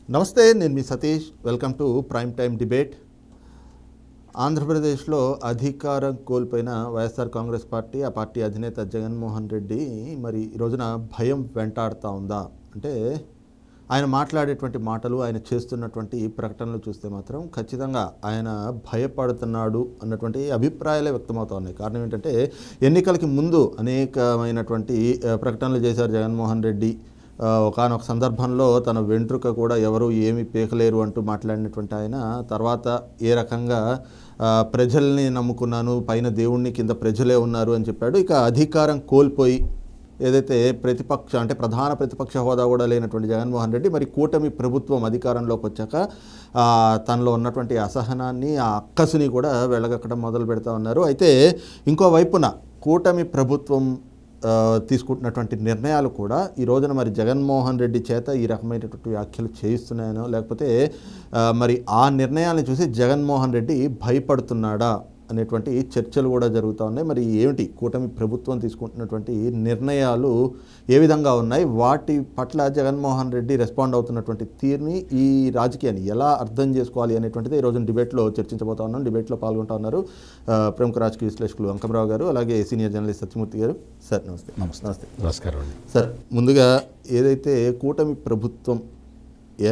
నమస్తే, నేను మీ Satish. Welcome to prime time debate. ఆంధ్రప్రదేశ్లో అధికారం కోల్పోయిన వైఎస్ఆర్ కాంగ్రెస్ పార్టీ, ఆ పార్టీ అధినేత జగన్మోహన్ రెడ్డి మరి ఈ రోజున భయం వెంటాడుతూ ఉందా అంటే, ఆయన మాట్లాడేటువంటి మాటలు, ఆయన చేస్తున్నటువంటి ప్రకటనలు చూస్తే మాత్రం ఖచ్చితంగా ఆయన భయపడుతున్నాడు అన్నటువంటి అభిప్రాయాలే వ్యక్తమవుతూ ఉన్నాయి. కారణం ఏంటంటే, ఎన్నికలకి ముందు అనేకమైనటువంటి ప్రకటనలు చేశారు జగన్మోహన్ రెడ్డి. ఒకానొక సందర్భంలో తన వెంట్రుక కూడా ఎవరు ఏమీ పీకలేరు అంటూ మాట్లాడినటువంటి ఆయన తర్వాత ఏ రకంగా ప్రజల్ని నమ్ముకున్నాను, పైన దేవుణ్ణి, కింద ప్రజలే ఉన్నారు అని చెప్పాడు. ఇక అధికారం కోల్పోయి ఏదైతే ప్రధాన ప్రతిపక్ష హోదా కూడా లేనటువంటి జగన్మోహన్ రెడ్డి మరి కూటమి ప్రభుత్వం అధికారంలోకి వచ్చాక తనలో ఉన్నటువంటి అసహనాన్ని, ఆ అక్కసుని కూడా వెళ్ళగక్కడం మొదలు పెడతా ఉన్నారు. అయితే ఇంకోవైపున కూటమి ప్రభుత్వం తీసుకుంటున్నటువంటి నిర్ణయాలు కూడా ఈ రోజున మరి జగన్మోహన్ రెడ్డి చేత ఈ రకమైనటువంటి వ్యాఖ్యలు చేయిస్తున్నాయనో, లేకపోతే మరి ఆ నిర్ణయాలను చూసి జగన్మోహన్ రెడ్డి భయపడుతున్నాడా అనేటువంటి చర్చలు కూడా జరుగుతూ ఉన్నాయి. మరి ఏమిటి కూటమి ప్రభుత్వం తీసుకుంటున్నటువంటి నిర్ణయాలు ఏ విధంగా ఉన్నాయి, వాటి పట్ల జగన్మోహన్ రెడ్డి రెస్పాండ్ అవుతున్నటువంటి తీరుని, ఈ రాజకీయాన్ని ఎలా అర్థం చేసుకోవాలి అనేటువంటిది ఈ రోజున డిబేట్లో చర్చించబోతా ఉన్నాం. డిబేట్లో పాల్గొంటూ ఉన్నారు ప్రముఖ రాజకీయ విశ్లేషకులు అంకమరావు గారు, అలాగే సీనియర్ జర్నలిస్ట్ సత్యమూర్తి గారు. సార్ నమస్తే. నమస్తే. నమస్కారం అండి. సార్, ముందుగా ఏదైతే కూటమి ప్రభుత్వం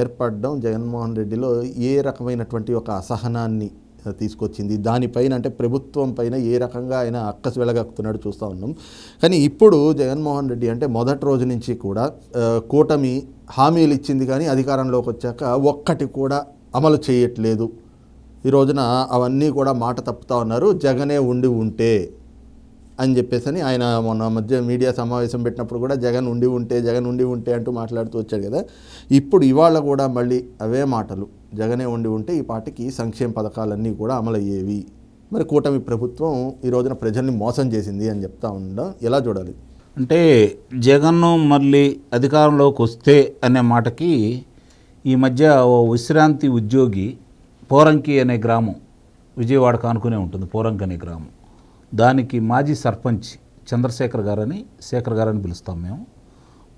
ఏర్పడడం జగన్మోహన్ రెడ్డిలో ఏ రకమైనటువంటి ఒక అసహనాన్ని తీసుకొచ్చింది, దానిపైన అంటే ప్రభుత్వం పైన ఏ రకంగా ఆయన అక్కసు వెలగక్కుతున్నాడు చూస్తూ ఉన్నాం. కానీ ఇప్పుడు జగన్మోహన్ రెడ్డి అంటే మొదటి రోజు నుంచి కూడా కూటమి హామీలు ఇచ్చింది, కానీ అధికారంలోకి వచ్చాక ఒక్కటి కూడా అమలు చేయట్లేదు. ఈ రోజున అవన్నీ కూడా మాట తప్పుతూ ఉన్నారు. జగనే ఉండి ఉంటే అని చెప్పేసి ఆయన మొన్న మధ్య మీడియా సమావేశం పెట్టినప్పుడు కూడా జగన్ ఉండి ఉంటే అంటూ మాట్లాడుతూ వచ్చాడు కదా. ఇప్పుడు ఇవాళ కూడా మళ్ళీ అవే మాటలు, జగనే ఉండి ఉంటే ఈ పార్టీకి సంక్షేమ పథకాలన్నీ కూడా అమలయ్యేవి. మరి కూటమి ప్రభుత్వం ఈ రోజున ప్రజల్ని మోసం చేసింది అని చెప్తా ఉండడం ఎలా చూడాలి? అంటే జగన్ మళ్ళీ అధికారంలోకి వస్తే అనే మాటకి ఈ మధ్య ఓ విశ్రాంతి ఉద్యోగి, పోరంకి అనే గ్రామం, విజయవాడకు ఆనుకునే ఉంటుంది పోరంకి అనే గ్రామం, దానికి మాజీ సర్పంచ్ చంద్రశేఖర్ గారని, శేఖర్ గారని పిలుస్తాం మేము,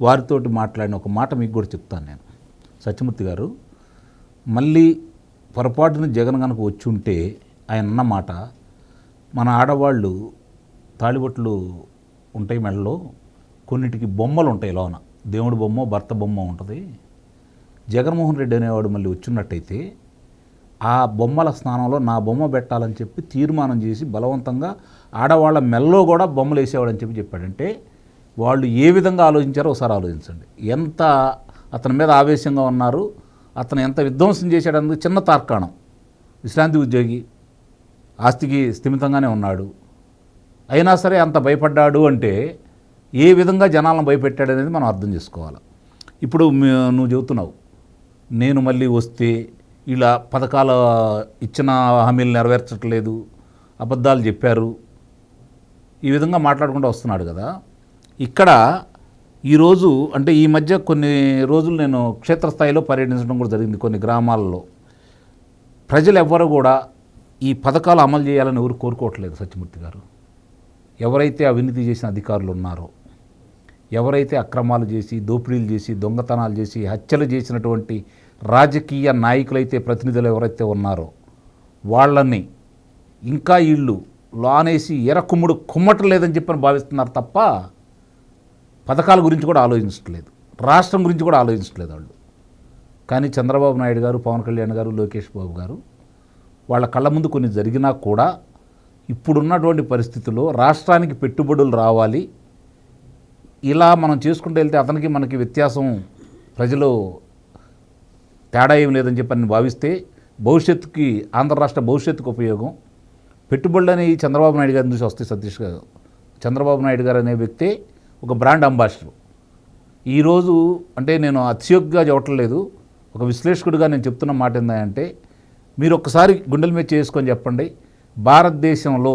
వారితోటి మాట్లాడిన ఒక మాట మీకు కూడా చెప్తాను నేను. సత్యమూర్తి గారు, మళ్ళీ పొరపాటున జగన్ కనుక వచ్చి ఉంటే ఆయన అన్న మాట, మన ఆడవాళ్ళు తాళిబొట్లు ఉంటాయి మెడలో, కొన్నిటికి బొమ్మలు ఉంటాయి లోన, దేవుడి బొమ్మ, భర్త బొమ్మ ఉంటుంది. జగన్మోహన్ రెడ్డి అనేవాడు మళ్ళీ వచ్చినట్టయితే ఆ బొమ్మల స్థానంలో నా బొమ్మ పెట్టాలని చెప్పి తీర్మానం చేసి బలవంతంగా ఆడవాళ్ళ మెల్లో కూడా బొమ్మలు వేసేవాడని చెప్పాడంటే వాళ్ళు ఏ విధంగా ఆలోచించారో ఒకసారి ఆలోచించండి. ఎంత అతని మీద ఆవేశంగా ఉన్నారు, అతను ఎంత విధ్వంసం చేశాడనేది చిన్న తార్కాణం. విశ్రాంతి ఉద్యోగి, ఆస్తికి స్థిమితంగానే ఉన్నాడు, అయినా సరే అంత భయపడ్డాడు అంటే ఏ విధంగా జనాలను భయపెట్టాడనేది మనం అర్థం చేసుకోవాలి. ఇప్పుడు నువ్వు చెబుతున్నావు, నేను మళ్ళీ వస్తే ఇలా పథకాల ఇచ్చిన హామీలు నెరవేర్చట్లేదు, అబద్ధాలు చెప్పారు, ఈ విధంగా మాట్లాడుకుంటూ వస్తున్నాడు కదా. ఇక్కడ ఈరోజు అంటే ఈ మధ్య కొన్ని రోజులు నేను క్షేత్రస్థాయిలో పర్యటించడం కూడా జరిగింది. కొన్ని గ్రామాలలో ప్రజలు ఎవ్వరు కూడా ఈ పథకాలు అమలు చేయాలని ఎవరు కోరుకోవట్లేదు. సత్యమూర్తి గారు, ఎవరైతే అవినీతి చేసిన అధికారులు ఉన్నారో, ఎవరైతే అక్రమాలు చేసి, దోపిడీలు చేసి, దొంగతనాలు చేసి, హత్యలు చేసినటువంటి రాజకీయ నాయకులైతే, ప్రతినిధులు ఎవరైతే ఉన్నారో వాళ్ళని ఇంకా వీళ్ళు లోనేసి ఎరకుమ్ముడు కుమ్మటలేదని చెప్పని భావిస్తున్నారు తప్ప పథకాల గురించి కూడా ఆలోచించట్లేదు, రాష్ట్రం గురించి కూడా ఆలోచించట్లేదు వాళ్ళు. కానీ చంద్రబాబు నాయుడు గారు, పవన్ కళ్యాణ్ గారు, లోకేష్ బాబు గారు వాళ్ళ కళ్ళ ముందు కొన్ని జరిగినా కూడా ఇప్పుడున్నటువంటి పరిస్థితుల్లో రాష్ట్రానికి పెట్టుబడులు రావాలి, ఇలా మనం చేసుకుంటూ వెళ్తే అతనికి మనకి వ్యత్యాసం, ప్రజలు తేడా ఏం లేదని చెప్పని భావిస్తే భవిష్యత్తుకి, ఆంధ్ర రాష్ట్ర భవిష్యత్తుకు ఉపయోగం, పెట్టుబడులు అనేవి చంద్రబాబు నాయుడు గారి నుంచి వస్తాయి. సతీష్ గారు, చంద్రబాబు నాయుడు గారు అనే వ్యక్తి ఒక బ్రాండ్ అంబాసిడర్. ఈరోజు అంటే నేను అతిశయోక్తిగా చెప్పట్లేదు, ఒక విశ్లేషకుడిగా నేను చెప్తున్న మాట ఏంటంటే, మీరు ఒక్కసారి గుండెల మీద చేసుకొని చెప్పండి, భారతదేశంలో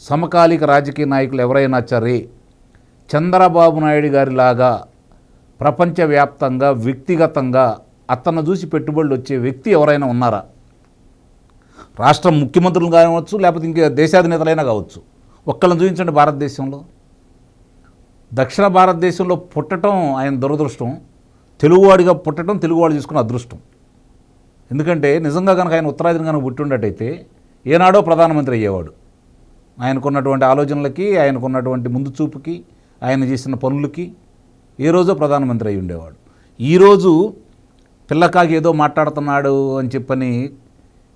సమకాలీక రాజకీయ నాయకులు ఎవరైనా సరే చంద్రబాబు నాయుడు గారిలాగా ప్రపంచవ్యాప్తంగా వ్యక్తిగతంగా అతను చూసి పెట్టుబడులు వచ్చే వ్యక్తి ఎవరైనా ఉన్నారా? రాష్ట్ర ముఖ్యమంత్రులు కావచ్చు, లేకపోతే ఇంకా దేశాధినేతలైనా కావచ్చు, ఒక్కళ్ళని చూపించండి భారతదేశంలో. దక్షిణ భారతదేశంలో పుట్టడం ఆయన దురదృష్టం, తెలుగువాడిగా పుట్టడం తెలుగువాడు తీసుకున్న అదృష్టం. ఎందుకంటే నిజంగా కనుక ఆయన ఉత్తరాదిని కనుక పుట్టి ఉండేటైతే ఏనాడో ప్రధానమంత్రి అయ్యేవాడు. ఆయనకున్నటువంటి ఆలోచనలకి, ఆయనకున్నటువంటి ముందు చూపుకి, ఆయన చేసిన పనులకి ఏ రోజో ప్రధానమంత్రి అయి ఉండేవాడు. ఈరోజు పిల్లకాకి ఏదో మాట్లాడుతున్నాడు అని చెప్పని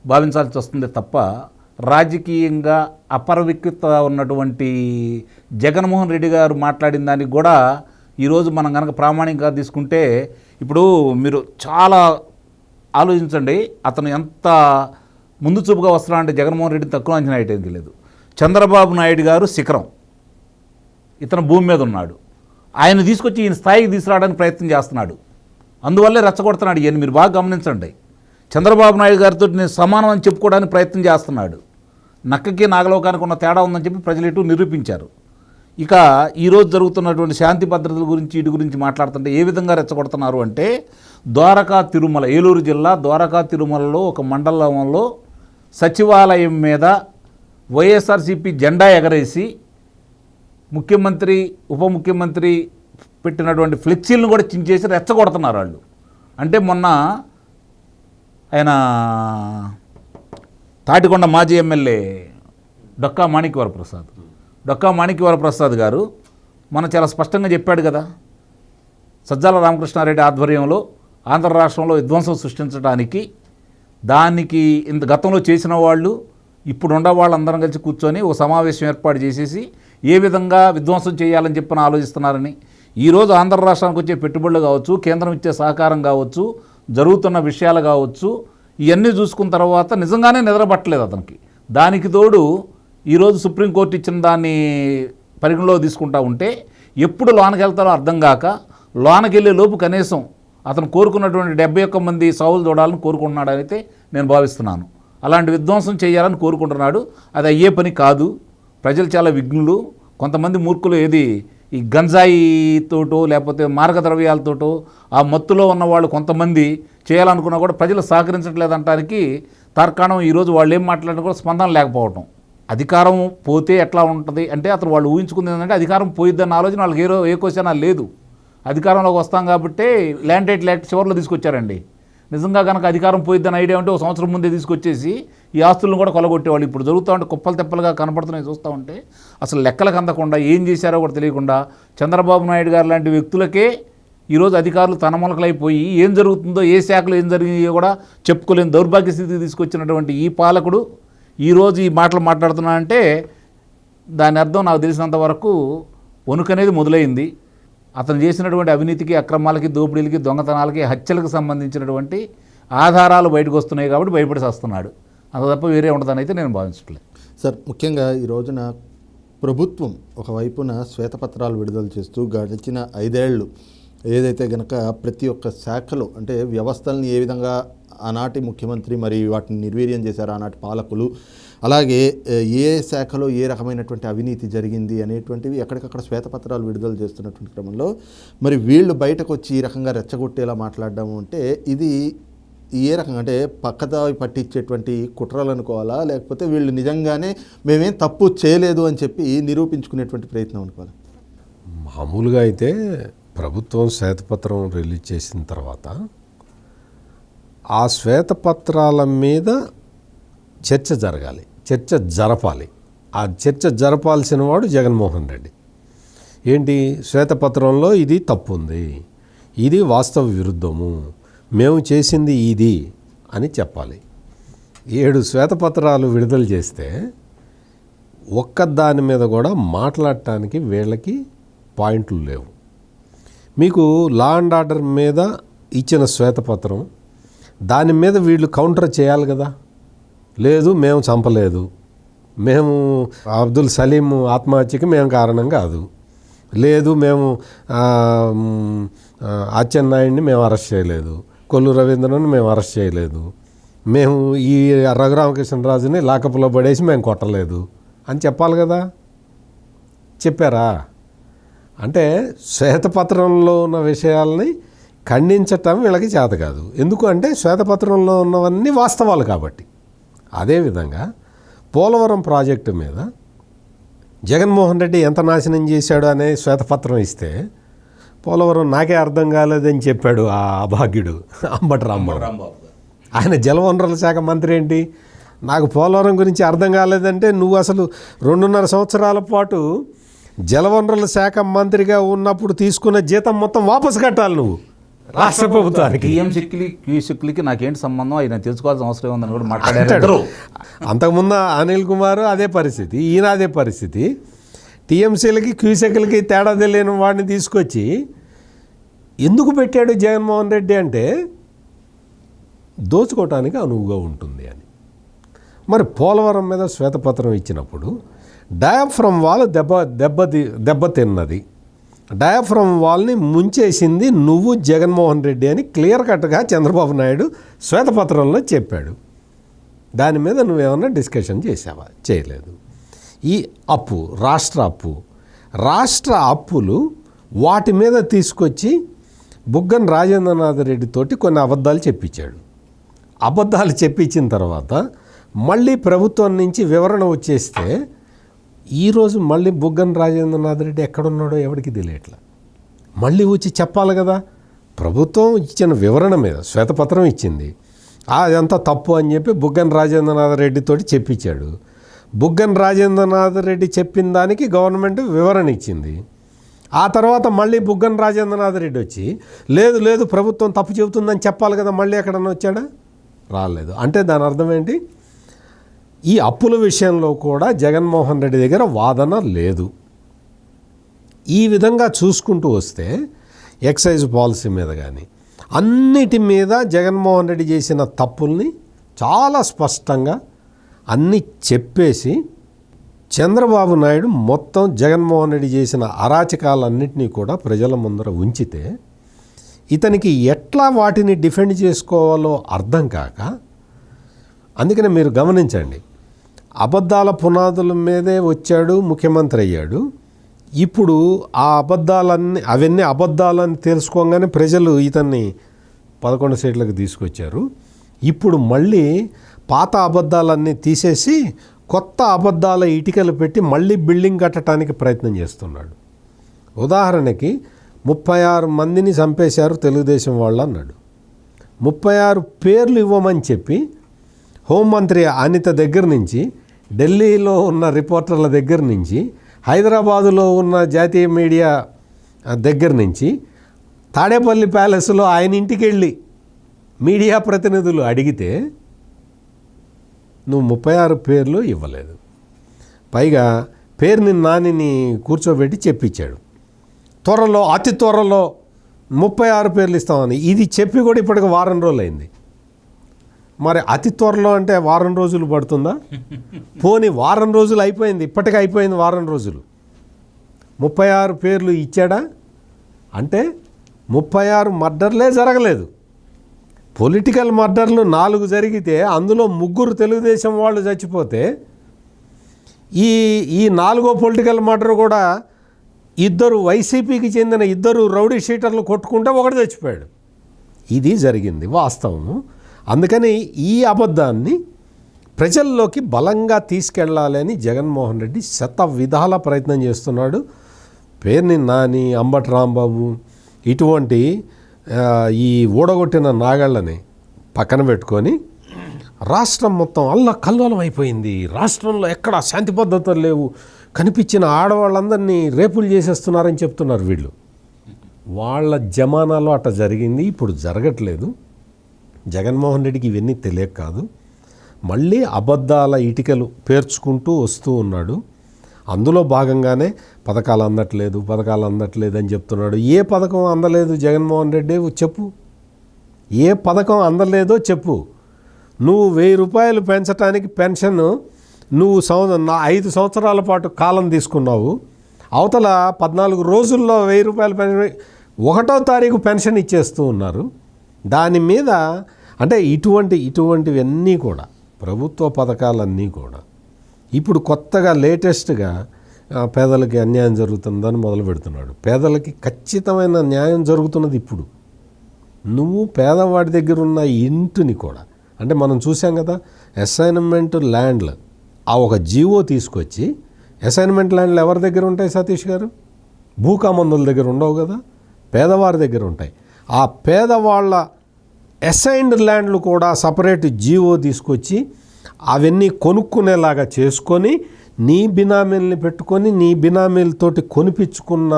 భావించాల్సి వస్తుంది తప్ప, రాజకీయంగా అపరవిక్త ఉన్నటువంటి జగన్మోహన్ రెడ్డి గారు మాట్లాడిన దానికి కూడా ఈరోజు మనం కనుక ప్రామాణికంగా తీసుకుంటే, ఇప్పుడు మీరు చాలా ఆలోచించండి, అతను ఎంత ముందు చూపుగా వస్తున్నాడంటే జగన్మోహన్ రెడ్డిని తక్కువ అంచనా వేయడానికి లేదు. చంద్రబాబు నాయుడు గారు శిఖరం, ఇతను భూమి మీద ఉన్నాడు. ఆయన తీసుకొచ్చి ఈయన స్థాయికి తీసుకురావడానికి ప్రయత్నం చేస్తున్నాడు. అందువల్లే రెచ్చగొడుతున్నాడు. ఈయన మీరు బాగా గమనించండి. చంద్రబాబు నాయుడు గారితో నేను సమానం అని చెప్పుకోవడానికి ప్రయత్నం చేస్తున్నాడు. నక్కకి నాగలోకానికి ఉన్న తేడా ఉందని చెప్పి ప్రజలు ఇటు నిరూపించారు. ఇక ఈరోజు జరుగుతున్నటువంటి శాంతి భద్రతల గురించి, వీటి గురించి మాట్లాడుతుంటే ఏ విధంగా రెచ్చగొడుతున్నారు అంటే, ద్వారకా తిరుమల, ఏలూరు జిల్లా ద్వారకా తిరుమలలో ఒక మండలంలో సచివాలయం మీద వైఎస్ఆర్సీపీ జెండా ఎగరేసి ముఖ్యమంత్రి, ఉప ముఖ్యమంత్రి పెట్టినటువంటి ఫ్లెక్సీలను కూడా చించేసి రెచ్చగొడుతున్నారు వాళ్ళు. అంటే మొన్న ఆయన తాటికొండ మాజీ ఎమ్మెల్యే డొక్కా మాణిక్యవరప్రసాద్ గారు మన చాలా స్పష్టంగా చెప్పాడు కదా, సజ్జల రామకృష్ణారెడ్డి ఆధ్వర్యంలో ఆంధ్ర రాష్ట్రంలో విధ్వంసం సృష్టించడానికి, దానికి ఇంత గతంలో చేసిన వాళ్ళు ఇప్పుడు ఉండే వాళ్ళందరం కలిసి కూర్చొని ఓ సమావేశం ఏర్పాటు చేసేసి ఏ విధంగా విధ్వంసం చేయాలని చెప్పని ఆలోచిస్తున్నారని. ఈరోజు ఆంధ్ర రాష్ట్రానికి వచ్చే పెట్టుబడులు కావచ్చు, కేంద్రం ఇచ్చే సహకారం కావచ్చు, జరుగుతున్న విషయాలు కావచ్చు, ఇవన్నీ చూసుకున్న తర్వాత నిజంగానే నిద్రపట్టలేదు అతనికి. దానికి తోడు ఈరోజు సుప్రీంకోర్టు ఇచ్చిన దాన్ని పరిగణలో తీసుకుంటా ఉంటే ఎప్పుడు లోనకి వెళ్తారో అర్థం కాక, లోనకి వెళ్ళే లోపు కనీసం అతను కోరుకున్నటువంటి 71 మంది సావులు చూడాలని కోరుకుంటున్నాడు అయితే నేను భావిస్తున్నాను. అలాంటి విధ్వంసం చేయాలని కోరుకుంటున్నాడు. అది అయ్యే పని కాదు. ప్రజలు చాలా విఘ్నులు. కొంతమంది మూర్ఖులు ఏది ఈ గంజాయితోటో లేకపోతే మార్గద్రవ్యాలతోటో ఆ మత్తులో ఉన్నవాళ్ళు కొంతమంది చేయాలనుకున్నా కూడా ప్రజలు సహకరించట్లేదంటానికి తార్కాణం ఈరోజు వాళ్ళు ఏం మాట్లాడినా కూడా స్పందన లేకపోవటం. అధికారం పోతే ఎట్లా ఉంటుంది అంటే, అతను వాళ్ళు ఊహించుకుంది ఏంటంటే అధికారం పోయిద్దన్న ఆలోచన వాళ్ళకి ఏ క్వశ్చన్ లేదు. అధికారంలోకి వస్తాం కాబట్టి ల్యాండ్ టైటిల్ యాక్ట్ చివరిలో తీసుకొచ్చారండి. నిజంగా కనుక అధికారం పోయిద్దని ఐడియా ఉంటే ఒక సంవత్సరం ముందే తీసుకొచ్చేసి ఈ ఆస్తులను కూడా కొలగొట్టేవాళ్ళు. ఇప్పుడు జరుగుతూ ఉంటే కుప్పలు తెప్పలుగా కనపడుతున్నాయి. చూస్తూ ఉంటే అసలు లెక్కలకు అందకుండా ఏం చేశారో కూడా తెలియకుండా చంద్రబాబు నాయుడు గారు లాంటి వ్యక్తులకే ఈరోజు అధికారులు తనమొలకలైపోయి ఏం జరుగుతుందో, ఏ శాఖలో ఏం జరిగిందో కూడా చెప్పుకోలేని దౌర్భాగ్య స్థితికి తీసుకొచ్చినటువంటి ఈ పాలకుడు ఈరోజు ఈ మాటలు మాట్లాడుతున్నాడంటే దాని అర్థం నాకు తెలిసినంత వరకు వణుకనేది మొదలైంది. అతను చేసినటువంటి అవినీతికి, అక్రమాలకి, దోపిడీలకి, దొంగతనాలకి, హత్యలకు సంబంధించినటువంటి ఆధారాలు బయటకు వస్తున్నాయి కాబట్టి భయపడి వస్తున్నాడు. అంత తప్ప వేరే ఉండదని అయితే నేను భావించట్లేదు. సార్, ముఖ్యంగా ఈ రోజున ప్రభుత్వం ఒకవైపున శ్వేతపత్రాలు విడుదల చేస్తూ గడిచిన 5 ఏళ్ళు ఏదైతే గనక ప్రతి ఒక్క శాఖలో అంటే వ్యవస్థల్ని ఏ విధంగా ఆనాటి ముఖ్యమంత్రి మరి వాటిని నిర్వీర్యం చేశారు ఆనాటి పాలకులు, అలాగే ఏ శాఖలో ఏ రకమైనటువంటి అవినీతి జరిగింది అనేటువంటివి ఎక్కడికక్కడ శ్వేతపత్రాలు విడుదల చేస్తున్నటువంటి క్రమంలో మరి వీళ్ళు బయటకు వచ్చి ఈ రకంగా రెచ్చగొట్టేలా మాట్లాడడం అంటే ఇది ఏ రకంగా అంటే పక్కదారి పట్టించేటువంటి కుట్రలు అనుకోవాలా, లేకపోతే వీళ్ళు నిజంగానే మేమేం తప్పు చేయలేదు అని చెప్పి నిరూపించుకునేటువంటి ప్రయత్నం అనుకోవాలి? మామూలుగా అయితే ప్రభుత్వం శ్వేతపత్రం రిలీజ్ చేసిన తర్వాత ఆ శ్వేతపత్రాల మీద చర్చ జరగాలి, చర్చ జరపాలి. ఆ చర్చ జరపాల్సిన వాడు జగన్మోహన్ రెడ్డి. ఏంటి, శ్వేతపత్రంలో ఇది తప్పు ఉంది, ఇది వాస్తవ విరుద్ధము, మేము చేసింది ఇది అని చెప్పాలి. 7 శ్వేతపత్రాలు విడుదల చేస్తే ఒక్క దాని మీద కూడా మాట్లాడటానికి వీళ్ళకి పాయింట్లు లేవు. మీకు లా అండ్ ఆర్డర్ మీద ఇచ్చిన శ్వేతపత్రం, దాని మీద వీళ్ళు కౌంటర్ చేయాలి కదా. లేదు, మేము చంపలేదు, మేము అబ్దుల్ సలీం ఆత్మహత్యకి మేము కారణం కాదు, లేదు మేము అచ్చెన్నాయుడిని మేము అరెస్ట్ చేయలేదు, కొల్లు రవీంద్రని మేము అరెస్ట్ చేయలేదు, మేము ఈ రఘురామకృష్ణరాజుని లాకప్లో పడేసి మేము కొట్టలేదు అని చెప్పాలి కదా. చెప్పారా? అంటే శ్వేతపత్రంలో ఉన్న విషయాల్ని ఖండించటం వీళ్ళకి చేత కాదు. ఎందుకు అంటే శ్వేతపత్రంలో ఉన్నవన్నీ వాస్తవాలు కాబట్టి. అదేవిధంగా పోలవరం ప్రాజెక్టు మీద జగన్మోహన్ రెడ్డి ఎంత నాశనం చేశాడు అనే శ్వేతపత్రం ఇస్తే పోలవరం నాకే అర్థం కాలేదని చెప్పాడు ఆ అభాగ్యుడు అంబటి రాంబాబు. ఆయన జలవనరుల శాఖ మంత్రి ఏంటి, నాకు పోలవరం గురించి అర్థం కాలేదంటే నువ్వు అసలు 2.5 సంవత్సరాల పాటు జలవనరుల శాఖ మంత్రిగా ఉన్నప్పుడు తీసుకున్న జీతం మొత్తం వాపసు కట్టాలి నువ్వు రాష్ట్ర ప్రభుత్వానికి. క్యూసెక్లకి నాకేంటి సంబంధం, ఆయన తెలుసుకోవాల్సిన అవసరం ఉందని కూడా మాట్లాడారు. అంతకుముందు అనిల్ కుమార్ అదే పరిస్థితి, ఈయన అదే పరిస్థితి. టీఎంసీలకి క్యూసెక్లకి తేడా తెలియని వాడిని తీసుకొచ్చి ఎందుకు పెట్టాడు జగన్మోహన్ రెడ్డి అంటే దోచుకోవటానికి అనువుగా ఉంటుంది అని. మరి పోలవరం మీద శ్వేతపత్రం ఇచ్చినప్పుడు డయాఫ్రమ్ వాల్ దెబ్బతిన్నది, డయాఫ్రమ్ వాల్ని ముంచేసింది నువ్వు జగన్మోహన్ రెడ్డి అని క్లియర్ కట్గా చంద్రబాబు నాయుడు శ్వేతపత్రంలో చెప్పాడు. దాని మీద నువ్వేమన్నా డిస్కషన్ చేసావా? చేయలేదు. ఈ అప్పు, రాష్ట్ర అప్పులు వాటి మీద తీసుకొచ్చి బుగ్గన రాజేంద్రనాథ్ రెడ్డితోటి కొన్ని అబద్ధాలు చెప్పించాడు. అబద్ధాలు చెప్పించిన తర్వాత మళ్ళీ ప్రభుత్వం నుంచి వివరణ వచ్చేస్తే ఈరోజు మళ్ళీ బుగ్గన రాజేంద్రనాథ్ రెడ్డి ఎక్కడున్నాడో ఎవరికి తెలియట్లా. మళ్ళీ వచ్చి చెప్పాలి కదా. ప్రభుత్వం ఇచ్చిన వివరణ మీద శ్వేతపత్రం ఇచ్చింది, అదంతా తప్పు అని చెప్పి బుగ్గన రాజేంద్రనాథ్ రెడ్డితోటి చెప్పించాడు. బుగ్గన రాజేంద్రనాథ్ రెడ్డి చెప్పిన దానికి గవర్నమెంట్ వివరణ ఇచ్చింది. ఆ తర్వాత మళ్ళీ బుగ్గన రాజేంద్రనాథ్ రెడ్డి వచ్చి లేదు ప్రభుత్వం తప్పు చెబుతుందని చెప్పాలి కదా. మళ్ళీ ఎక్కడన్నా వచ్చాడా? రాలేదు. అంటే దాని అర్థం ఏంటి? ఈ అప్పుల విషయంలో కూడా జగన్మోహన్ రెడ్డి దగ్గర వాదన లేదు. ఈ విధంగా చూసుకుంటూ వస్తే ఎక్సైజ్ పాలసీ మీద కానీ అన్నిటి మీద జగన్మోహన్ రెడ్డి చేసిన తప్పుల్ని చాలా స్పష్టంగా అన్నీ చెప్పేసి చంద్రబాబు నాయుడు మొత్తం జగన్మోహన్ రెడ్డి చేసిన అరాచకాలన్నింటినీ కూడా ప్రజల ముందర ఉంచితే ఇతనికి ఎట్లా వాటిని డిఫెండ్ చేసుకోవాలో అర్థం కాక, అందుకనే మీరు గమనించండి, అబద్ధాల పునాదుల మీదే వచ్చాడు, ముఖ్యమంత్రి అయ్యాడు. ఇప్పుడు ఆ అవన్నీ అబద్ధాలని తెలుసుకోగానే ప్రజలు ఇతన్ని 11 సీట్లకు తీసుకొచ్చారు. ఇప్పుడు మళ్ళీ పాత అబద్ధాలన్నీ తీసేసి కొత్త అబద్ధాల ఇటుకలు పెట్టి మళ్ళీ బిల్డింగ్ కట్టడానికి ప్రయత్నం చేస్తున్నాడు. ఉదాహరణకి 36 మందిని చంపేశారు తెలుగుదేశం వాళ్ళు అన్నాడు. 36 పేర్లు ఇవ్వమని చెప్పి హోంమంత్రి అనిత దగ్గర నుంచి, ఢిల్లీలో ఉన్న రిపోర్టర్ల దగ్గర నుంచి, హైదరాబాదులో ఉన్న జాతీయ మీడియా దగ్గర నుంచి, తాడేపల్లి ప్యాలెస్లో ఆయన ఇంటికి వెళ్ళి మీడియా ప్రతినిధులు అడిగితే నువ్వు 36 పేర్లు ఇవ్వలేదు. పైగా పేరుని నానిని కూర్చోబెట్టి చెప్పించాడు, అతి త్వరలో 36 పేర్లు ఇస్తామని. ఇది చెప్పి కూడా ఇప్పటికి వారం రోజులు అయింది. మరి అతి త్వరలో అంటే వారం రోజులు పడుతుందా? పోనీ వారం రోజులు అయిపోయింది, ఇప్పటికే అయిపోయింది వారం రోజులు. 36 పేర్లు ఇచ్చాడా? అంటే 36 మర్డర్లే జరగలేదు. పొలిటికల్ మర్డర్లు 4 జరిగితే అందులో 3 తెలుగుదేశం వాళ్ళు చచ్చిపోతే ఈ 4వ పొలిటికల్ మర్డర్ కూడా 2 వైసీపీకి చెందిన 2 రౌడీ షీటర్లు కొట్టుకుంటే ఒకడు చచ్చిపోయాడు. ఇది జరిగింది వాస్తవము. అందుకని ఈ అబద్ధాన్ని ప్రజల్లోకి బలంగా తీసుకెళ్లాలని జగన్మోహన్ రెడ్డి విధాల ప్రయత్నం చేస్తున్నాడు. పేర్ని నాని, అంబటి రాంబాబు ఇటువంటి ఈ ఊడగొట్టిన నాగాళ్ళని పక్కన పెట్టుకొని రాష్ట్రం మొత్తం అల్లకల్లోలం అయిపోయింది, రాష్ట్రంలో ఎక్కడ శాంతి పద్ధతులు లేవు, కనిపించిన ఆడవాళ్ళందరినీ రేపులు చేసేస్తున్నారని చెప్తున్నారు వీళ్ళు. వాళ్ళ జమానాలో అట్ట జరిగింది, ఇప్పుడు జరగట్లేదు. జగన్మోహన్ రెడ్డికి ఇవన్నీ తెలియక కాదు, మళ్ళీ అబద్ధాల ఇటుకలు పేర్చుకుంటూ వస్తూ ఉన్నాడు. అందులో భాగంగానే పథకాలు అందట్లేదు అని చెప్తున్నాడు. ఏ పథకం అందలేదు జగన్మోహన్ రెడ్డి చెప్పు, ఏ పథకం అందలేదో చెప్పు. నువ్వు 1000 రూపాయలు పెంచడానికి పెన్షన్ నువ్వు 5 సంవత్సరాల పాటు కాలం తీసుకున్నావు. అవతల 14 రోజుల్లో 1000 రూపాయలు పెన్షన్ 1వ తారీఖు పెన్షన్ ఇచ్చేస్తూ ఉన్నారు. దాని మీద అంటే ఇటువంటివన్నీ కూడా ప్రభుత్వ పథకాలన్నీ కూడా ఇప్పుడు కొత్తగా లేటెస్ట్గా పేదలకి అన్యాయం జరుగుతుందని మొదలు పెడుతున్నాడు. పేదలకి ఖచ్చితమైన న్యాయం జరుగుతున్నది ఇప్పుడు. నువ్వు పేదవాడి దగ్గర ఉన్న ఇంటిని కూడా, అంటే మనం చూసాం కదా అసైన్మెంట్ ల్యాండ్లు, ఆ ఒక జీవో తీసుకొచ్చి, అసైన్మెంట్ ల్యాండ్లు ఎవరి దగ్గర ఉంటాయి సతీష్ గారు? భూకామందుల దగ్గర ఉండవు కదా. పేదవారి దగ్గర ఉంటాయి. ఆ పేదవాళ్ళ అసైన్డ్ ల్యాండ్లు కూడా సపరేట్ జీవో తీసుకొచ్చి అవన్నీ కొనుక్కునేలాగా చేసుకొని నీ బినామీల్ని పెట్టుకొని నీ బినామీలతోటి కొనిపించుకున్న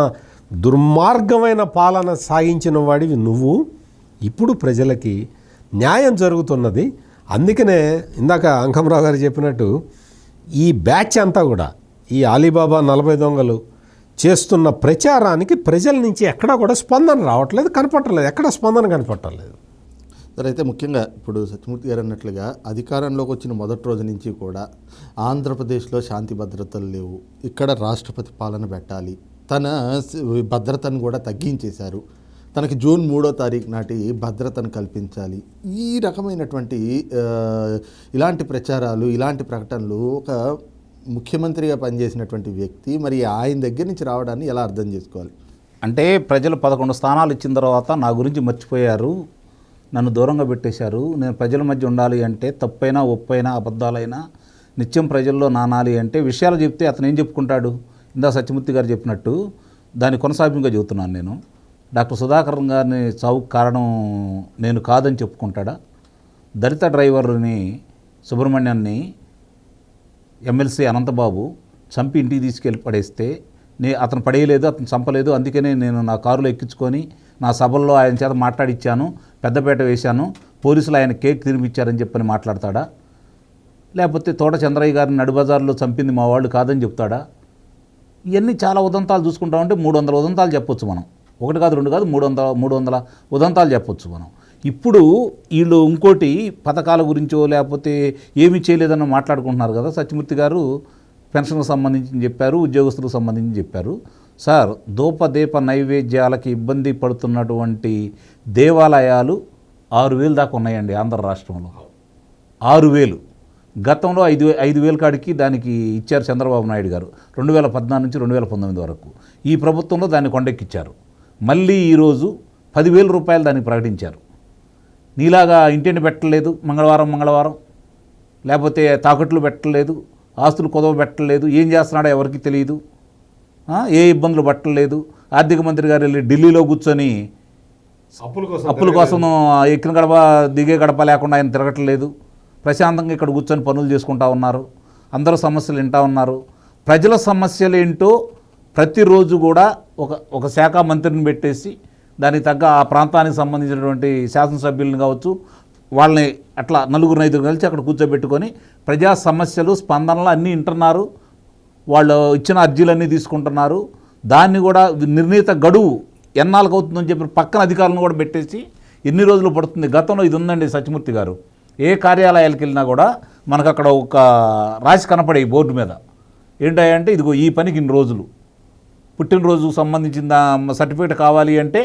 దుర్మార్గమైన పాలన సాగించిన వాడివి నువ్వు. ఇప్పుడు ప్రజలకి న్యాయం జరుగుతున్నది. అందుకనే ఇందాక అంకమరావు గారు చెప్పినట్టు ఈ బ్యాచ్ అంతా కూడా ఈ అలీబాబా 40 దొంగలు చేస్తున్న ప్రచారానికి ప్రజల నుంచి ఎక్కడా కూడా స్పందన రావట్లేదు, కనపట్టలేదు, ఎక్కడ స్పందన కనపట్టలేదు. సరే, అయితే ముఖ్యంగా ఇప్పుడు సత్యమూర్తి గారు అన్నట్లుగా అధికారంలోకి వచ్చిన మొదటి రోజు నుంచి కూడా ఆంధ్రప్రదేశ్లో శాంతి భద్రతలు లేవు, ఇక్కడ రాష్ట్రపతి పాలన పెట్టాలి, తన భద్రతను కూడా తగ్గించేశారు, తనకి జూన్ 3వ తారీఖు నాటి భద్రతను కల్పించాలి. ఈ రకమైనటువంటి ఇలాంటి ప్రచారాలు, ఇలాంటి ప్రకటనలు ఒక ముఖ్యమంత్రిగా పనిచేసినటువంటి వ్యక్తి మరి ఆయన దగ్గర నుంచి రావడాన్ని ఎలా అర్థం చేసుకోవాలి? అంటే ప్రజలు 11 స్థానాలు ఇచ్చిన తర్వాత నా గురించి మర్చిపోయారు, నన్ను దూరంగా పెట్టేశారు, నేను ప్రజల మధ్య ఉండాలి అంటే తప్పైనా ఒప్పైనా అబద్ధాలైనా నిత్యం ప్రజల్లో నానాలి అంటే విషయాలు చెప్తే అతను ఏం చెప్పుకుంటాడు? ఇందా సత్యమూర్తి గారు చెప్పినట్టు దాని కొనసాగింపుగా చెబుతున్నాను నేను. డాక్టర్ సుధాకర్ గారిని చావుకు కారణం నేను కాదని చెప్పుకుంటాడా? దళిత డ్రైవర్ని సుబ్రహ్మణ్యాన్ని ఎమ్మెల్సీ అనంతబాబు చంపి ఇంటికి తీసుకెళ్ళి పడేస్తే అతను పడేయలేదు, అతను చంపలేదు, అందుకనే నేను నా కారులో ఎక్కించుకొని నా సభల్లో ఆయన చేత మాట్లాడిచ్చాను, పెద్దపేట వేశాను, పోలీసులు ఆయన కేక్ తినిపించారని చెప్పని మాట్లాడతాడా? లేకపోతే తోట చంద్రయ్య గారిని నడిబజార్లో చంపింది మా వాళ్ళు కాదని చెప్తాడా? ఇవన్నీ చాలా ఉదంతాలు చూసుకుంటామంటే 300 ఉదంతాలు చెప్పొచ్చు మనం. 1 కాదు 2 కాదు 300 ఉదంతాలు చెప్పొచ్చు మనం. ఇప్పుడు వీళ్ళు ఇంకోటి పథకాల గురించో లేకపోతే ఏమీ చేయలేదని మాట్లాడుకుంటున్నారు కదా. సత్యమూర్తి గారు పెన్షన్కు సంబంధించి చెప్పారు, ఉద్యోగస్తులకు సంబంధించి చెప్పారు. సార్, దూపదీప నైవేద్యాలకి ఇబ్బంది పడుతున్నటువంటి దేవాలయాలు 6,000 దాకా ఉన్నాయండి ఆంధ్ర రాష్ట్రంలో. 6,000. గతంలో 5,000 కాడికి దానికి ఇచ్చారు చంద్రబాబు నాయుడు గారు 2014 నుంచి 2019 వరకు. ఈ ప్రభుత్వంలో దాన్ని కొండెక్కిచ్చారు. మళ్ళీ ఈరోజు 10,000 రూపాయలు దానికి ప్రకటించారు. నీలాగా ఇంటిని పెట్టలేదు, మంగళవారం లేకపోతే తాకట్లు పెట్టలేదు, ఆస్తులు కుదవ పెట్టలేదు, ఏం చేస్తున్నాడో ఎవరికి తెలియదు, ఏ ఇబ్బందులు పట్టలేదు. ఆర్థిక మంత్రి గారు వెళ్ళి ఢిల్లీలో కూర్చొని అప్పుల కోసం ఎక్కిన గడప దిగే గడప లేకుండా ఆయన తిరగట్లేదు, ప్రశాంతంగా ఇక్కడ కూర్చొని పనులు చేసుకుంటా ఉన్నారు, అందరూ సమస్యలు వింటా ఉన్నారు. ప్రజల సమస్యలు ఏంటో ప్రతిరోజు కూడా ఒక శాఖ మంత్రిని పెట్టేసి దానికి తగ్గ ఆ ప్రాంతానికి సంబంధించినటువంటి శాసనసభ్యులను కావచ్చు వాళ్ళని అట్లా 4-5 కలిసి అక్కడ కూర్చోబెట్టుకొని ప్రజా సమస్యలు స్పందనలు అన్నీ వింటున్నారు, వాళ్ళు ఇచ్చిన అర్జీలన్నీ తీసుకుంటున్నారు. దాన్ని కూడా నిర్ణీత గడువు ఎన్నాళ్ళకు అవుతుందని చెప్పి పక్కన అధికారులను కూడా పెట్టేసి ఎన్ని రోజులు పడుతుంది. గతంలో ఇది ఉందండి సత్యమూర్తి గారు, ఏ కార్యాలయాలకు వెళ్ళినా కూడా మనకు అక్కడ ఒక రాసి కనపడే బోర్డు మీద ఏంటంటే ఇదిగో ఈ పనికి ఇన్ని రోజులు, పుట్టినరోజుకు సంబంధించిన సర్టిఫికేట్ కావాలి అంటే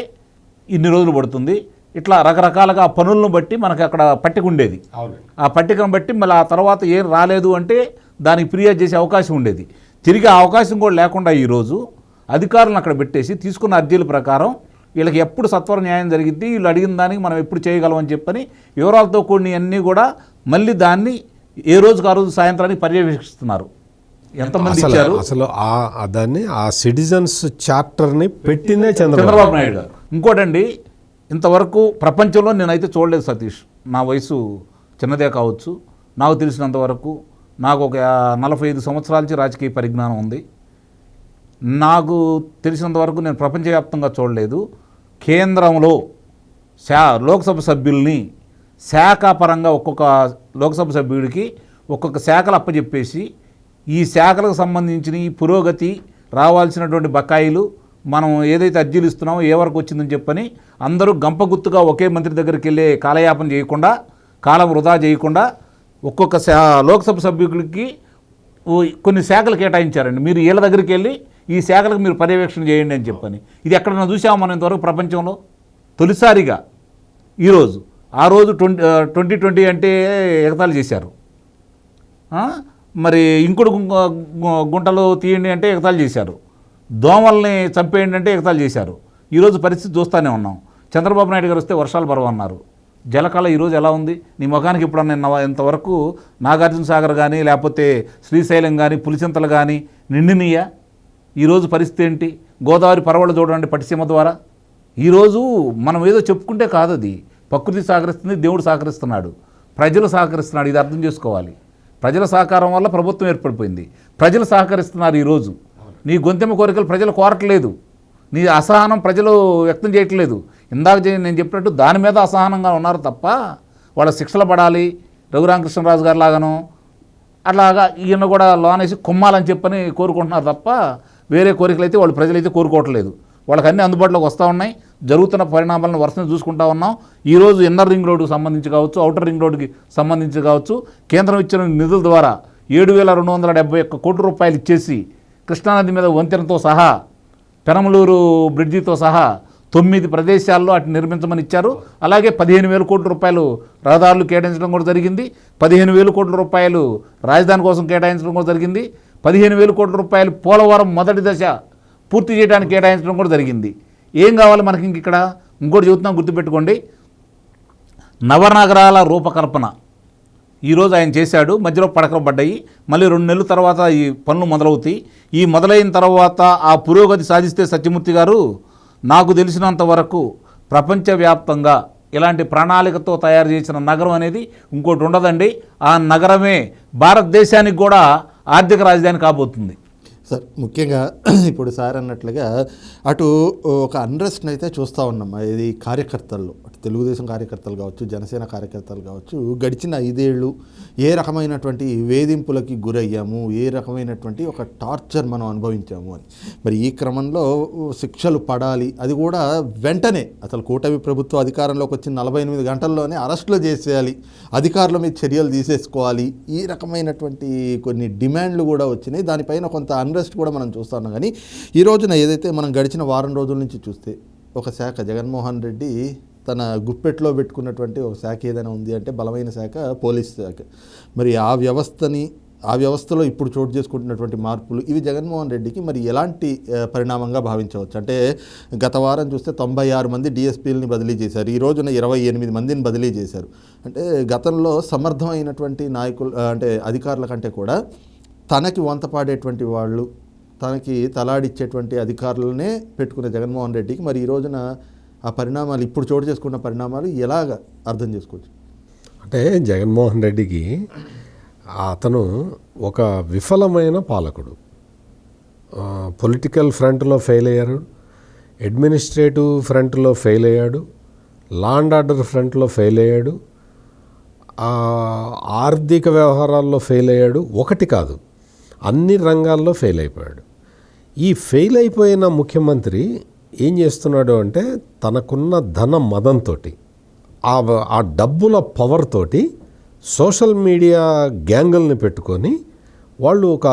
ఇన్ని రోజులు పడుతుంది. ఇట్లా రకరకాలుగా పనులను బట్టి మనకి అక్కడ పట్టిక ఉండేది. ఆ పట్టికను బట్టి మళ్ళీ ఆ తర్వాత ఏం రాలేదు అంటే దానికి ఫిర్యాదు చేసే అవకాశం ఉండేది. తిరిగి ఆ అవకాశం కూడా లేకుండా ఈరోజు అధికారులను అక్కడ పెట్టేసి తీసుకున్న అర్జీల ప్రకారం వీళ్ళకి ఎప్పుడు సత్వర న్యాయం జరిగింది, వీళ్ళు అడిగిన దానికి మనం ఎప్పుడు చేయగలం అని చెప్పని వివరాలతో కూడిన అన్నీ కూడా మళ్ళీ దాన్ని ఏ రోజుకు ఆ రోజు సాయంత్రానికి పర్యవేక్షిస్తున్నారు. ఎంతమంది ఇచ్చారు అసలు దాన్ని ఆ సిటిజన్స్ చార్టర్ని పెట్టిందే చంద్రబాబు నాయుడు గారు. ఇంకోటండి, ఇంతవరకు ప్రపంచంలో నేనైతే చూడలేదు సతీష్, నా వయసు చిన్నదే కావచ్చు, నాకు తెలిసినంతవరకు నాకు ఒక 45 సంవత్సరాల నుంచి రాజకీయ పరిజ్ఞానం ఉంది. నాకు తెలిసినంతవరకు నేను ప్రపంచవ్యాప్తంగా చూడలేదు. కేంద్రంలో లోక్సభ సభ్యుల్ని శాఖాపరంగా ఒక్కొక్క లోక్సభ సభ్యుడికి ఒక్కొక్క శాఖలు అప్పచెప్పేసి ఈ శాఖలకు సంబంధించిన ఈ పురోగతి రావాల్సినటువంటి బకాయిలు మనం ఏదైతే అర్జీలు ఇస్తున్నామో ఏ వరకు వచ్చిందని చెప్పని అందరూ గంపగుత్తుగా ఒకే మంత్రి దగ్గరికి వెళ్ళే కాలయాపన చేయకుండా, కాలం వృధా చేయకుండా ఒక్కొక్క లోక్సభ సభ్యులకి కొన్ని శాఖలు కేటాయించారండి. మీరు వీళ్ళ దగ్గరికి వెళ్ళి ఈ శాఖలకు మీరు పర్యవేక్షణ చేయండి అని చెప్పని. ఇది ఎక్కడన్నా చూసాము మనం ఇంతవరకు ప్రపంచంలో? తొలిసారిగా ఈరోజు, ఆ రోజు 2020 అంటే ఎగతాళి చేశారు. మరి ఇంకుడు గుంటలు తీయండి అంటే ఎగతాళి చేశారు. దోమల్ని చంపేయండి అంటే ఎగతాళి చేశారు. ఈరోజు పరిస్థితి చూస్తూనే ఉన్నాం. చంద్రబాబు నాయుడు గారు వస్తే వర్షాలు పరవన్నారు. జలకళ ఈరోజు ఎలా ఉంది? నీ ముఖానికి ఎప్పుడన్నా ఇంతవరకు నాగార్జున సాగర్ కానీ లేకపోతే శ్రీశైలం కానీ పులిచింతలు కానీ నిండినయ్యా? ఈరోజు పరిస్థితి ఏంటి? గోదావరి పరవళ్ళు చూడండి పట్టిసీమ ద్వారా ఈరోజు మనం ఏదో చెప్పుకుంటే కాదు, అది ప్రకృతి సహకరిస్తుంది, దేవుడు సహకరిస్తున్నాడు, ప్రజలు సహకరిస్తున్నాడు. ఇది అర్థం చేసుకోవాలి. ప్రజల సహకారం వల్ల ప్రభుత్వం ఏర్పడిపోయింది. ప్రజలు సహకరిస్తున్నారు. ఈరోజు నీ గొంతెమ్మ కోరికలు ప్రజలు కోరట్లేదు, నీ అసహనం ప్రజలు వ్యక్తం చేయట్లేదు. ఇందాక నేను చెప్పినట్టు దాని మీద అసహనంగా ఉన్నారు తప్ప వాళ్ళ శిక్షలు పడాలి రఘురామకృష్ణరాజు గారు లాగాను అట్లాగా ఈయన కూడా లోనేసి కుమ్మాలని చెప్పని కోరుకుంటున్నారు తప్ప వేరే కోరికలు అయితే వాళ్ళు ప్రజలైతే కోరుకోవట్లేదు. వాళ్ళకి అన్నీ అందుబాటులోకి వస్తూ ఉన్నాయి. జరుగుతున్న పరిణామాలను వరుసగా చూసుకుంటా ఉన్నాం. ఈరోజు ఇన్నర్ రింగ్ రోడ్డుకి సంబంధించి కావచ్చు, అవుటర్ రింగ్ రోడ్డుకి సంబంధించి కావచ్చు, కేంద్రం ఇచ్చిన నిధుల ద్వారా 7,271 కోట్ల రూపాయలు ఇచ్చేసి కృష్ణానది మీద వంతెనతో సహా పెనమలూరు బ్రిడ్జితో సహా 9 ప్రదేశాల్లో అటు నిర్మించమని ఇచ్చారు. అలాగే 15,000 కోట్ల రూపాయలు రహదారులు కేటాయించడం కూడా జరిగింది. 15,000 కోట్ల రూపాయలు రాజధాని కోసం కేటాయించడం కూడా జరిగింది. 15,000 కోట్ల రూపాయలు పోలవరం మొదటి దశ పూర్తి చేయడానికి కేటాయించడం కూడా జరిగింది. ఏం కావాలి మనకి ఇంక ఇక్కడ? ఇంకోటి చెబుతున్నాం, గుర్తుపెట్టుకోండి. నవనగరాల రూపకల్పన ఈరోజు ఆయన చేశాడు. మధ్యలో పడకలు పడ్డాయి. మళ్ళీ 2 నెలల తర్వాత ఈ పనులు మొదలవుతాయి. ఈ మొదలైన తర్వాత ఆ పురోగతి సాధిస్తే సత్యమూర్తి గారు, నాకు తెలిసినంత వరకు ప్రపంచవ్యాప్తంగా ఇలాంటి ప్రణాళికతో తయారు చేసిన నగరం అనేది ఇంకోటి ఉండదండి. ఆ నగరమే భారతదేశానికి కూడా ఆర్థిక రాజధాని కాబోతుంది. సార్, ముఖ్యంగా ఇప్పుడు సార్ అన్నట్లుగా అటు ఒక అన్రెస్ట్ని అయితే చూస్తూ ఉన్నాం. ఇది కార్యకర్తల్లో, అటు తెలుగుదేశం కార్యకర్తలు కావచ్చు, జనసేన కార్యకర్తలు కావచ్చు, గడిచిన 5 ఏళ్ళు ఏ రకమైనటువంటి వేధింపులకి గురయ్యాము, ఏ రకమైనటువంటి ఒక టార్చర్ మనం అనుభవించాము అని. మరి ఈ క్రమంలో శిక్షలు పడాలి, అది కూడా వెంటనే. అసలు కూటమి ప్రభుత్వం అధికారంలోకి వచ్చిన 48 గంటల్లోనే అరెస్టులు చేసేయాలి, అధికారుల మీద చర్యలు తీసేసుకోవాలి, ఈ రకమైనటువంటి కొన్ని డిమాండ్లు కూడా వచ్చినాయి. దానిపైన కొంత అన్రెస్ట్ కూడా మనం చూస్తూ ఉన్నాం. కానీ ఈ రోజున ఏదైతే మనం గడిచిన వారం రోజుల నుంచి చూస్తే ఒక శాఖ, జగన్మోహన్ రెడ్డి తన గుప్పెట్లో పెట్టుకున్నటువంటి ఒక శాఖ ఏదైనా ఉంది అంటే బలమైన శాఖ పోలీస్ శాఖ. మరి ఆ వ్యవస్థలో ఇప్పుడు చోటు చేసుకుంటున్నటువంటి మార్పులు ఇవి జగన్మోహన్ రెడ్డికి మరి ఎలాంటి పరిణామంగా భావించవచ్చు? అంటే గత వారం చూస్తే 96 మంది డిఎస్పీలని బదిలీ చేశారు. ఈ రోజున 28 మందిని బదిలీ చేశారు. అంటే గతంలో సమర్థమైనటువంటి నాయకులు, అంటే అధికారుల కంటే కూడా తనకి వంతపాడేటువంటి వాళ్ళు, తనకి తలాడిచ్చేటువంటి అధికారులనే పెట్టుకునే జగన్మోహన్ రెడ్డికి మరి ఈ రోజున ఆ పరిణామాలు, ఇప్పుడు చోటు చేసుకున్న పరిణామాలు ఎలాగ అర్థం చేసుకోవచ్చు? అంటే జగన్మోహన్ రెడ్డికి అతను ఒక విఫలమైన పాలకుడు. పొలిటికల్ ఫ్రంట్లో ఫెయిల్ అయ్యారు, అడ్మినిస్ట్రేటివ్ ఫ్రంట్లో ఫెయిల్ అయ్యాడు, లా అండ్ ఆర్డర్ ఫ్రంట్లో ఫెయిల్ అయ్యాడు, ఆర్థిక వ్యవహారాల్లో ఫెయిల్ అయ్యాడు. ఒకటి కాదు, అన్ని రంగాల్లో ఫెయిల్ అయిపోయాడు. ఈ ఫెయిల్ అయిపోయిన ముఖ్యమంత్రి ఏం చేస్తున్నాడు అంటే తనకున్న ధన మదంతో, ఆ డబ్బుల పవర్ తోటి సోషల్ మీడియా గ్యాంగుల్ని పెట్టుకొని వాళ్ళు ఒక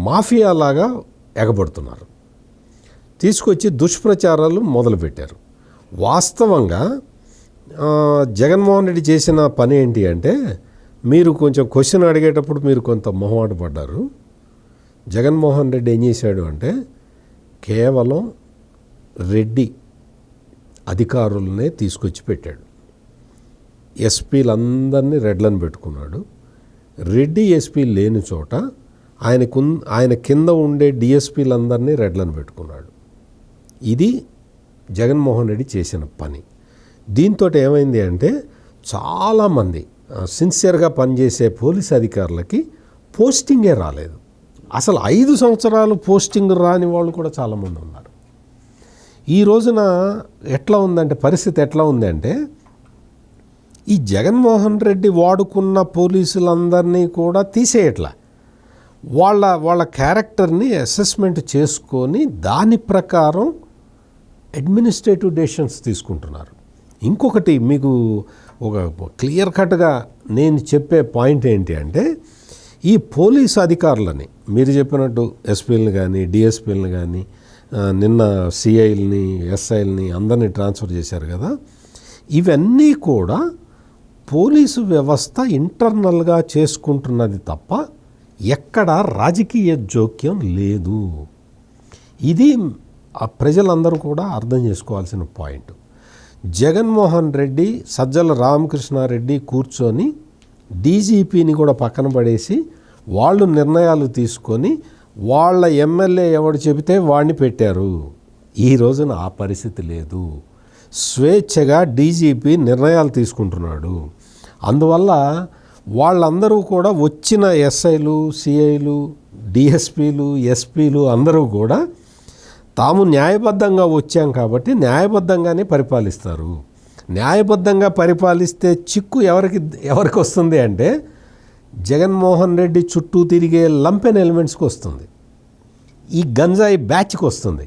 మాఫియా లాగా ఎగబడుతున్నారు. తీసుకొచ్చి దుష్ప్రచారాలు మొదలుపెట్టారు. వాస్తవంగా జగన్మోహన్ రెడ్డి చేసిన పని ఏంటి అంటే, మీరు కొంచెం క్వశ్చన్ అడిగేటప్పుడు మీరు కొంత మొహమాట పడ్డారు. జగన్మోహన్ రెడ్డి ఏం చేశాడు అంటే కేవలం రెడ్డి అధికారులనే తీసుకొచ్చి పెట్టాడు. ఎస్పీలందరినీ రెడ్లను పెట్టుకున్నాడు. రెడ్డి ఎస్పీ లేని చోట ఆయన కింద ఉండే డిఎస్పీలందరినీ రెడ్లను పెట్టుకున్నాడు. ఇది జగన్మోహన్ రెడ్డి చేసిన పని. దీంతో ఏమైంది అంటే చాలామంది సిన్సియర్గా పనిచేసే పోలీస్ అధికారులకి పోస్టింగే రాలేదు. అసలు 5 సంవత్సరాలు పోస్టింగ్ రాని వాళ్ళు కూడా చాలామంది ఉన్నారు. ఈ రోజున ఎట్లా ఉందంటే, పరిస్థితి ఎట్లా ఉందంటే, ఈ జగన్మోహన్ రెడ్డి వాడుకున్న పోలీసులందరినీ కూడా తీసేయట్లా. వాళ్ళ క్యారెక్టర్ని అసెస్మెంట్ చేసుకొని దాని ప్రకారం అడ్మినిస్ట్రేటివ్ డెసిషన్స్ తీసుకుంటున్నారు. ఇంకొకటి మీకు ఒక క్లియర్ కట్గా నేను చెప్పే పాయింట్ ఏంటి అంటే, ఈ పోలీసు అధికారులని మీరు చెప్పినట్టు ఎస్పీలని కానీ డిఎస్పీలని కానీ నిన్న సిఐల్ని ఎస్ఐల్ని అందరినీ ట్రాన్స్ఫర్ చేశారు కదా, ఇవన్నీ కూడా పోలీసు వ్యవస్థ ఇంటర్నల్గా చేసుకుంటున్నది తప్ప ఎక్కడ రాజకీయ జోక్యం లేదు. ఇది ప్రజలందరూ కూడా అర్థం చేసుకోవాల్సిన పాయింట్. జగన్మోహన్ రెడ్డి, సజ్జల రామకృష్ణారెడ్డి కూర్చొని డీజీపీని కూడా పక్కన పడేసి వాళ్ళు నిర్ణయాలు తీసుకొని వాళ్ళ ఎమ్మెల్యే ఎవడు చెబితే వాడిని పెట్టారు. ఈ రోజున ఆ పరిస్థితి లేదు. స్వేచ్ఛగా డీజీపీ నిర్ణయాలు తీసుకుంటున్నాడు. అందువల్ల వాళ్ళందరూ కూడా వచ్చిన ఎస్ఐలు, సిఐలు, డిఎస్పీలు, ఎస్పీలు అందరూ కూడా తాము న్యాయబద్ధంగా వచ్చాం కాబట్టి న్యాయబద్ధంగానే పరిపాలిస్తారు. న్యాయబద్ధంగా పరిపాలిస్తే చిక్కు ఎవరికి వస్తుంది అంటే జగన్మోహన్ రెడ్డి చుట్టూ తిరిగే లంపెన్ ఎలిమెంట్స్కి వస్తుంది, ఈ గంజాయి బ్యాచ్కి వస్తుంది,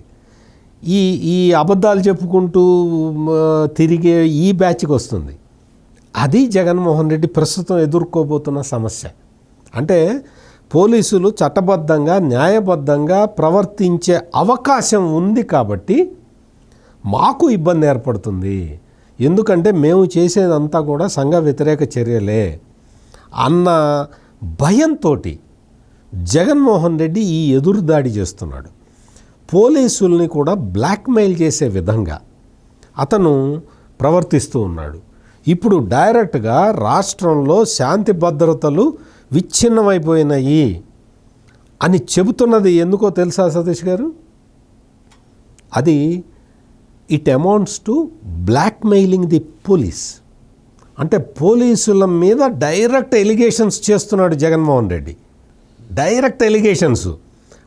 ఈ అబద్ధాలు చెప్పుకుంటూ తిరిగే ఈ బ్యాచ్కి వస్తుంది. అది జగన్మోహన్ రెడ్డి ప్రస్తుతం ఎదుర్కోబోతున్న సమస్య. అంటే పోలీసులు చట్టబద్ధంగా న్యాయబద్ధంగా ప్రవర్తించే అవకాశం ఉంది కాబట్టి మాకు ఇబ్బంది ఏర్పడుతుంది. ఎందుకంటే మేము చేసేదంతా కూడా సంఘ వ్యతిరేక చర్యలే అన్న భయంతో జగన్మోహన్ రెడ్డి ఈ ఎదురుదాడి చేస్తున్నాడు. పోలీసుల్ని కూడా బ్లాక్మెయిల్ చేసే విధంగా అతను ప్రవర్తిస్తూ ఉన్నాడు. ఇప్పుడు డైరెక్ట్గా రాష్ట్రంలో శాంతి భద్రతలు విచ్ఛిన్నమైపోయినాయి అని చెబుతున్నది ఎందుకో తెలుసా సతీష్ గారు? అది it amounts to blackmailing the police. అంటే పోలీసుల మీద డైరెక్ట్ ఎలిగేషన్స్ చేస్తున్నాడు జగన్మోహన్ రెడ్డి. డైరెక్ట్ ఎలిగేషన్స్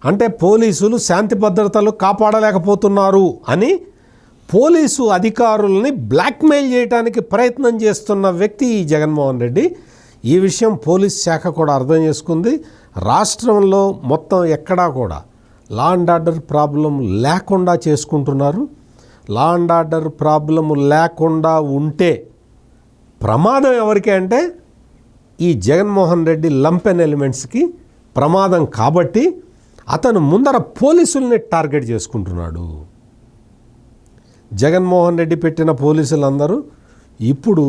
అంటే పోలీసులు శాంతి భద్రతలు కాపాడలేకపోతున్నారు అని పోలీసు అధికారులని బ్లాక్మెయిల్ చేయడానికి ప్రయత్నం చేస్తున్న వ్యక్తి ఈ జగన్మోహన్ రెడ్డి. ఈ విషయం పోలీస్ శాఖ కూడా అర్థం చేసుకుంది. రాష్ట్రంలో మొత్తం ఎక్కడా కూడా లా అండ్ ఆర్డర్ ప్రాబ్లం లేకుండా చేసుకుంటున్నారు. లా అండ్ ఆర్డర్ ప్రాబ్లం లేకుండా ఉంటే ప్రమాదం ఎవరికి అంటే ఈ జగన్మోహన్ రెడ్డి లంపెన్ ఎలిమెంట్స్కి ప్రమాదం. కాబట్టి అతను ముందర పోలీసుల్ని టార్గెట్ చేసుకుంటున్నాడు. జగన్మోహన్ రెడ్డి పెట్టిన పోలీసులందరూ ఇప్పుడు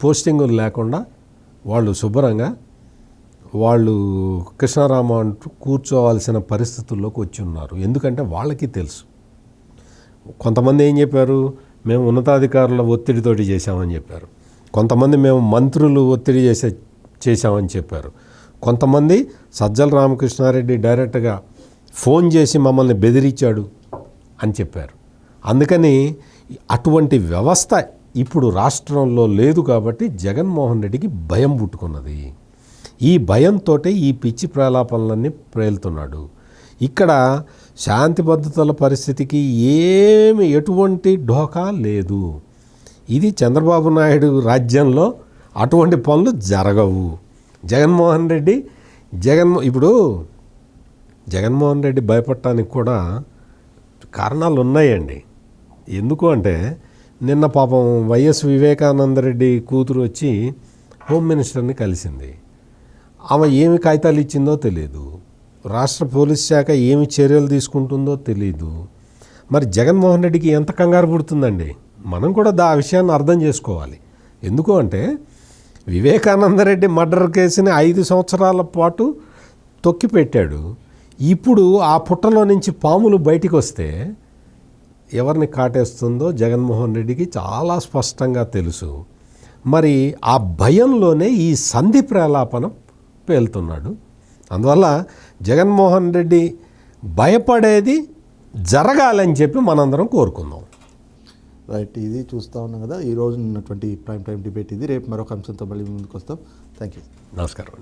పోస్టింగులు లేకుండా వాళ్ళు శుభ్రంగా వాళ్ళు కృష్ణారామ అంటూ కూర్చోవాల్సిన పరిస్థితుల్లోకి వచ్చి ఉన్నారు. ఎందుకంటే వాళ్ళకి తెలుసు. కొంతమంది ఏం చెప్పారు, మేము ఉన్నతాధికారుల ఒత్తిడితోటి చేశామని చెప్పారు. కొంతమంది మేము మంత్రులు ఒత్తిడి చేశామని చెప్పారు. కొంతమంది సజ్జల రామకృష్ణారెడ్డి డైరెక్ట్గా ఫోన్ చేసి మమ్మల్ని బెదిరించాడు అని చెప్పారు. అందుకని అటువంటి వ్యవస్థ ఇప్పుడు రాష్ట్రంలో లేదు కాబట్టి జగన్మోహన్ రెడ్డికి భయం పుట్టుకున్నది. ఈ భయంతో ఈ పిచ్చి ప్రలాపనలన్నీ ప్రేలుతున్నాడు. ఇక్కడ శాంతి భద్రతల పరిస్థితికి ఎటువంటి ఢోకా లేదు. ఇది చంద్రబాబు నాయుడు రాజ్యంలో అటువంటి పనులు జరగవు. జగన్మోహన్ రెడ్డి ఇప్పుడు జగన్మోహన్ రెడ్డి భయపడటానికి కూడా కారణాలు ఉన్నాయండి. ఎందుకు అంటే నిన్న పాపం వైఎస్ వివేకానందరెడ్డి కూతురు వచ్చి హోమ్ మినిస్టర్ని కలిసింది. ఆమె ఏమి కాగితాలు ఇచ్చిందో తెలియదు. రాష్ట్ర పోలీస్ శాఖ ఏమి చర్యలు తీసుకుంటుందో తెలియదు. మరి జగన్మోహన్ రెడ్డికి ఎంత కంగారు పుడుతుందండి? మనం కూడా ఆ విషయాన్ని అర్థం చేసుకోవాలి. ఎందుకు అంటే వివేకానందరెడ్డి మర్డర్ కేసుని 5 సంవత్సరాల పాటు తొక్కిపెట్టాడు. ఇప్పుడు ఆ పుట్టలో నుంచి పాములు బయటికి వస్తే ఎవరిని కాటేస్తుందో జగన్మోహన్ రెడ్డికి చాలా స్పష్టంగా తెలుసు. మరి ఆ భయంలోనే ఈ సంధి ప్రలాపన పేలుతున్నాడు. అందువల్ల జగన్మోహన్ రెడ్డి భయపడేది జరగాలని చెప్పి మనందరం కోరుకుందాం. రైట్, ఇది చూస్తూ ఉన్నాం కదా. ఈ రోజు ఉన్నటువంటి ప్రైమ్ టైం డిబేట్ ఇది. రేపు మరొక అంశంతో మళ్ళీ ముందుకు వస్తాం. Thank you. నమస్కారం.